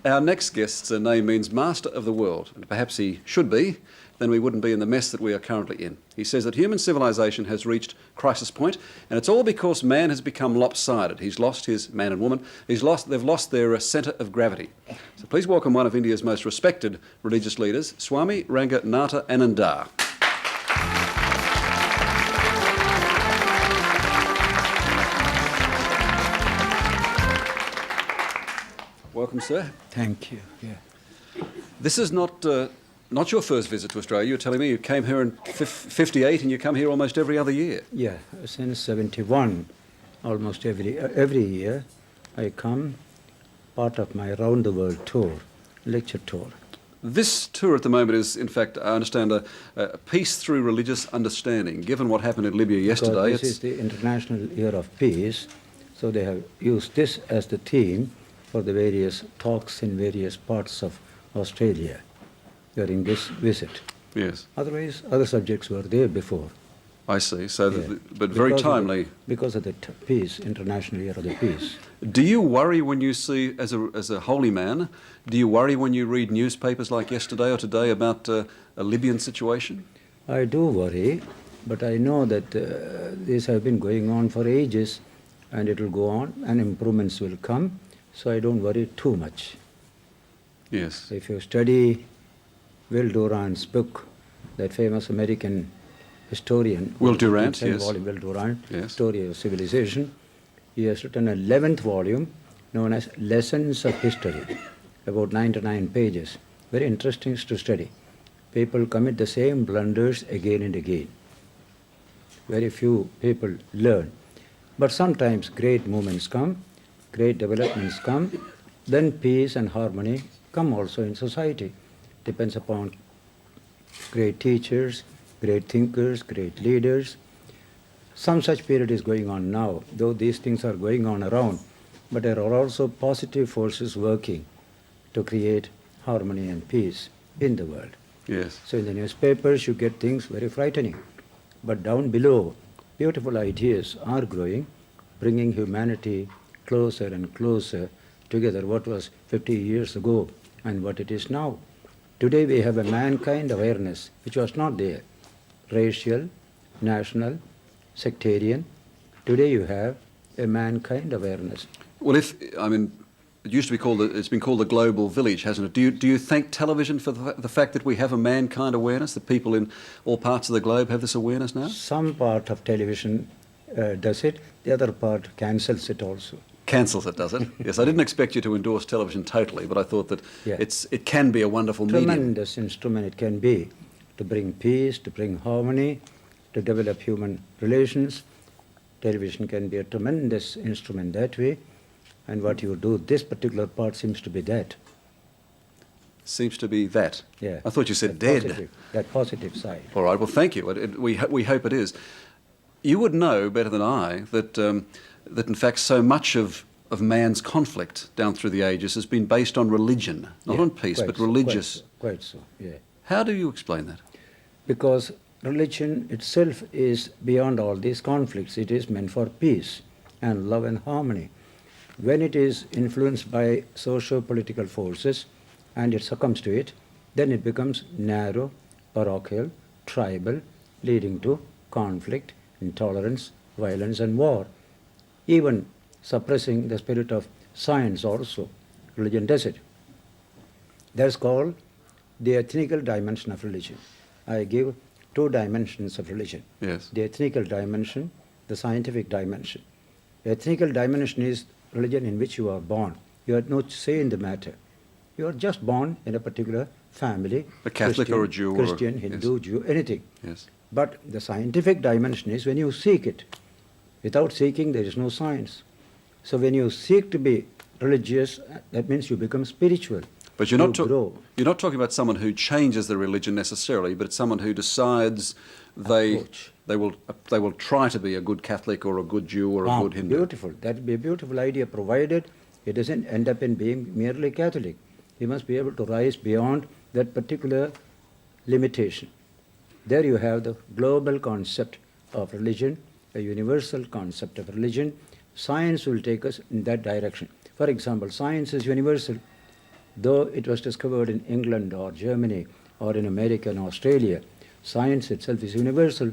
Our next guest's name means Master of the World, and perhaps he should be, then we wouldn't be in the mess that we are currently in. He says that human civilization has reached crisis point, and it's all because man has become lopsided. He's lost his man and woman. They've lost their centre of gravity. So please welcome one of India's most respected religious leaders, Swami Ranganathananda. Welcome, sir. Thank you. Yeah. This is not your first visit to Australia. You're telling me you came here in 58 and you come here almost every other year. Yeah, since 71, almost every year I come, part of my round the world tour, lecture tour. This tour at the moment is, in fact, I understand, a peace through religious understanding. Given what happened in Libya yesterday, This is the International Year of Peace, so they have used this as the theme for the various talks in various parts of Australia during this visit. Yes. Otherwise, other subjects were there before. I see. So, Yeah. but very timely. Because of the peace, International Year of the Peace. Do you worry when you see, as a holy man, do you worry when you read newspapers like yesterday or today about a Libyan situation? I do worry, but I know that these have been going on for ages, and it will go on, and improvements will come, so I don't worry too much. Yes. If you study Will Durant's book, that famous American historian, Will Durant, yes. Will Durant, Yes. Story of Civilization, he has written an 11th volume known as Lessons of History, about 99 pages. Very interesting to study. People commit the same blunders again and again. Very few people learn. But sometimes great movements come, great developments come, then peace and harmony come also in society. Depends upon great teachers, great thinkers, great leaders. Some such period is going on now, though these things are going on around, but there are also positive forces working to create harmony and peace in the world. Yes. So in the newspapers you get things very frightening, but down below beautiful ideas are growing, bringing humanity closer and closer together, what was 50 years ago and what it is now. Today we have a mankind awareness which was not there. Racial, national, sectarian. Today you have a mankind awareness. Well, it used to be called, it's been called the global village, hasn't it? Do you thank television for the fact that we have a mankind awareness, that people in all parts of the globe have this awareness now? Some part of television does it, the other part cancels it also. Cancels it, does it? Yes, I didn't expect you to endorse television totally, but I thought that it can be a wonderful medium. Tremendous instrument it can be to bring peace, to bring harmony, to develop human relations. Television can be a tremendous instrument that way, and what you do, this particular part seems to be that. Seems to be that? Yeah. I thought you said dead. That positive side. All right, well, thank you. We hope it is. You would know better than I that in fact so much of man's conflict down through the ages has been based on religion, not on peace, but religious. Quite so, yeah. How do you explain that? Because religion itself is beyond all these conflicts. It is meant for peace and love and harmony. When it is influenced by socio-political forces and it succumbs to it, then it becomes narrow, parochial, tribal, leading to conflict, intolerance, violence and war. Even suppressing the spirit of science also. Religion does it. That's called the ethnical dimension of religion. I give two dimensions of religion. Yes. The ethnical dimension, the scientific dimension. The ethnical dimension is religion in which you are born. You have no say in the matter. You are just born in a particular family. A Catholic or a Jew. Christian, Hindu, yes. Jew, anything. Yes. But the scientific dimension is when you seek it. Without seeking, there is no science. So when you seek to be religious, that means you become spiritual. But you're not talking about someone who changes their religion necessarily, but it's someone who decides they will try to be a good Catholic or a good Jew or a good Hindu. Beautiful. That would be a beautiful idea, provided it doesn't end up in being merely Catholic. You must be able to rise beyond that particular limitation. There you have the global concept of religion, a universal concept of religion. Science will take us in that direction. For example, science is universal. Though it was discovered in England or Germany or in America and Australia, science itself is universal.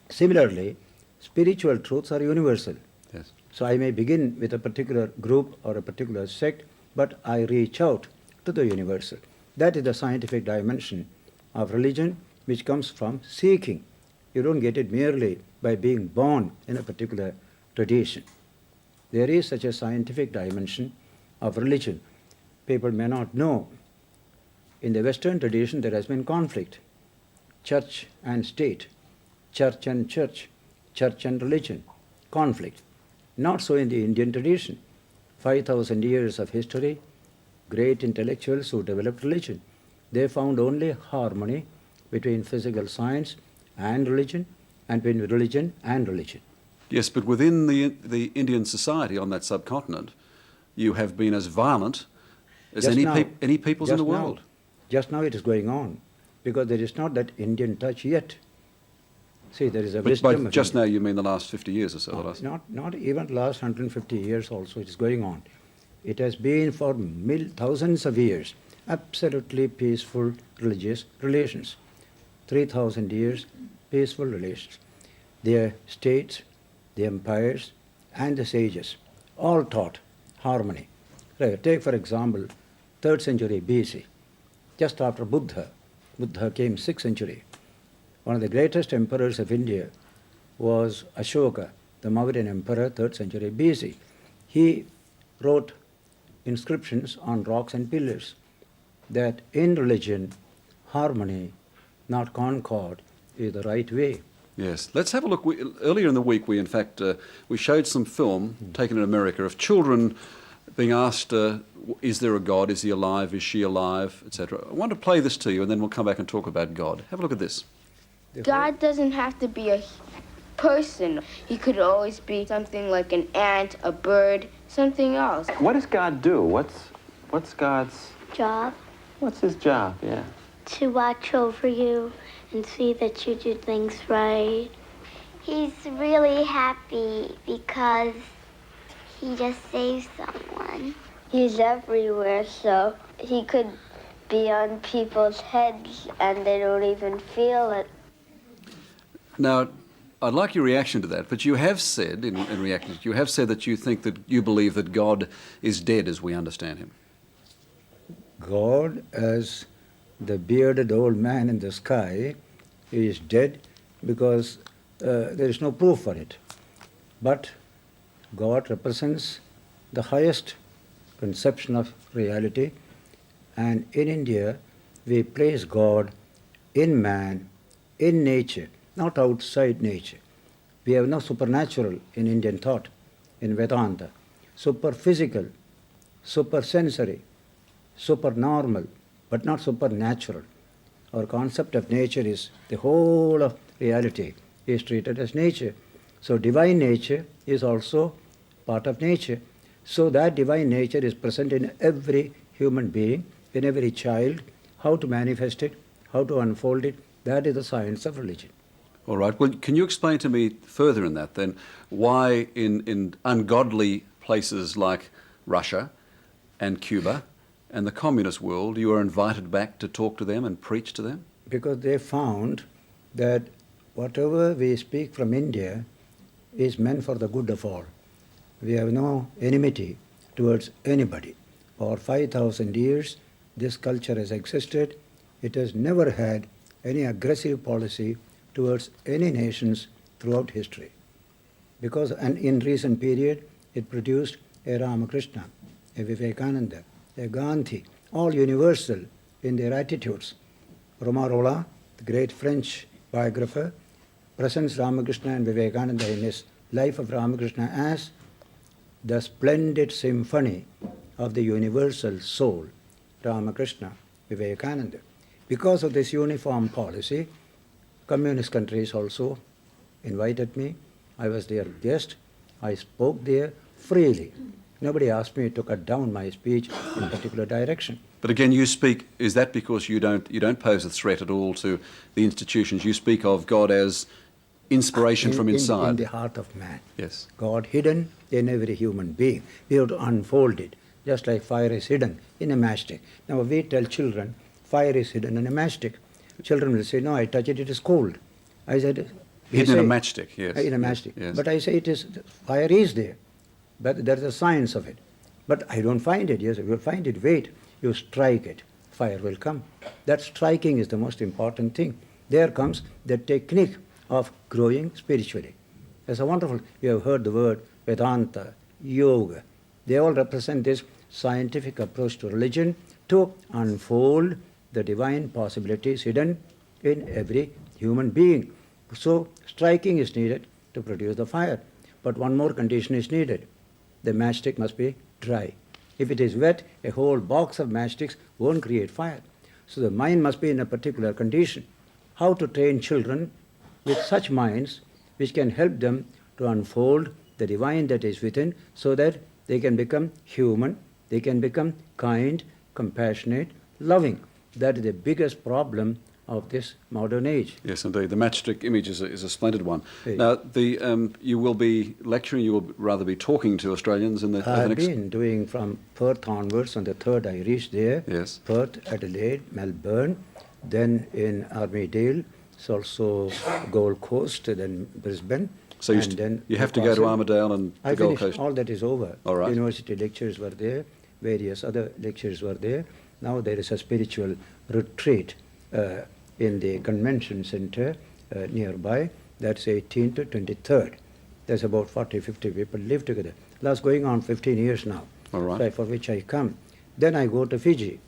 Similarly, spiritual truths are universal. Yes. So I may begin with a particular group or a particular sect, but I reach out to the universal. That is the scientific dimension of religion, which comes from seeking. You don't get it merely by being born in a particular tradition. There is such a scientific dimension of religion. People may not know. In the Western tradition, there has been conflict. Church and state, church and church, church and religion, conflict. Not so in the Indian tradition. 5,000 years of history, great intellectuals who developed religion. They found only harmony between physical science and religion, and between religion and religion. Yes, but within the Indian society on that subcontinent, you have been as violent as any peoples in the world. Just now it is going on, because there is not that Indian touch yet. See, there is a wisdom. But just now you mean the last 50 years or so? Not even the last 150 years also it is going on. It has been for thousands of years, absolutely peaceful religious relations. 3,000 years, peaceful relations. The states, the empires, and the sages all taught harmony. Take, for example, 3rd century BC, just after Buddha. Buddha came 6th century. One of the greatest emperors of India was Ashoka, the Mauryan emperor, 3rd century BC. He wrote inscriptions on rocks and pillars that in religion, harmony, not concord, is the right way. Yes. Let's have a look. Earlier in the week, we in fact we showed some film taken in America of children being asked, is there a God? Is he alive? Is she alive? Etc. I want to play this to you, and then we'll come back and talk about God. Have a look at this. God doesn't have to be a person. He could always be something like an ant, a bird, something else. What does God do? What's God's Job What's his job? Yeah. to watch over you and see that you do things right. He's really happy because he just saved someone. He's everywhere, so he could be on people's heads and they don't even feel it. Now, I'd like your reaction to that, but you have said, in reaction, you have said that you think that you believe that God is dead as we understand him. God, as the bearded old man in the sky, is dead because there is no proof for it. But God represents the highest conception of reality, and in India we place God in man, in nature, not outside nature. We have no supernatural in Indian thought, in Vedanta. Superphysical, supersensory, supernormal, but not supernatural. Our concept of nature is the whole of reality is treated as nature. So divine nature is also part of nature. So that divine nature is present in every human being, in every child. How to manifest it, how to unfold it, that is the science of religion. All right. Well, can you explain to me further in that then why in ungodly places like Russia and Cuba and the communist world you are invited back to talk to them and preach to them? Because they found that whatever we speak from India is meant for the good of all. We have no enmity towards anybody. For 5,000 years, this culture has existed. It has never had any aggressive policy towards any nations throughout history. Because and in recent period, it produced a Ramakrishna, a Vivekananda, a Gandhi, all universal in their attitudes. Romarola, the great French biographer, presents Ramakrishna and Vivekananda in his Life of Ramakrishna as the splendid symphony of the universal soul, Ramakrishna, Vivekananda. Because of this uniform policy, communist countries also invited me. I was their guest. I spoke there freely. Nobody asked me to cut down my speech in a particular direction. But again, you speak, is that because you don't pose a threat at all to the institutions? You speak of God as inspiration from in inside. the heart of man. Yes. God hidden in every human being. We have to unfold it, just like fire is hidden in a matchstick. Now we tell children, fire is hidden in a matchstick. Children will say, no, I touch it, it is cold. I said, Hidden in a matchstick, yes. In a matchstick. Yes. But I say it is, fire is there. But there is a science of it. But I don't find it. Yes, if you find it, wait. You strike it, fire will come. That striking is the most important thing. There comes the technique of growing spiritually. It's a wonderful, you have heard the word Vedanta, Yoga. They all represent this scientific approach to religion to unfold the divine possibilities hidden in every human being. So striking is needed to produce the fire. But one more condition is needed. The matchstick must be dry. If it is wet, a whole box of matchsticks won't create fire. So the mind must be in a particular condition. How to train children with such minds which can help them to unfold the divine that is within so that they can become human, they can become kind, compassionate, loving. That is the biggest problem of this modern age. Yes, indeed. The matchstick image is a splendid one. Hey. Now, you will be lecturing, you will rather be talking to Australians in the I've next... been doing from Perth onwards. On the 3rd I reached there. Yes. Perth, Adelaide, Melbourne, then in Armidale, it's also Gold Coast, then Brisbane. So and then you have to go to Newcastle. Armidale and the I Gold finished, Coast. all that is over. All right. University lectures were there, various other lectures were there. Now there is a spiritual retreat in the convention center nearby. That's 18th to 23rd. There's about 40, 50 people live together. That's going on 15 years now. All right. So for which I come. Then I go to Fiji.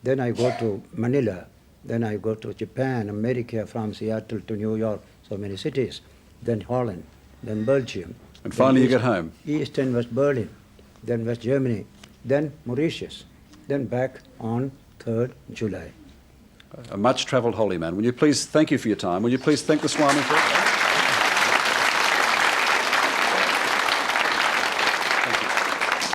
Then I go to Manila. Then I go to Japan, America, from Seattle to New York, so many cities. Then Holland, then Belgium. And finally you then get home. East and West Berlin, then West Germany, then Mauritius, then back on 3rd July. A much-travelled holy man. Will you please thank you for your time? Will you please thank the Swami for it?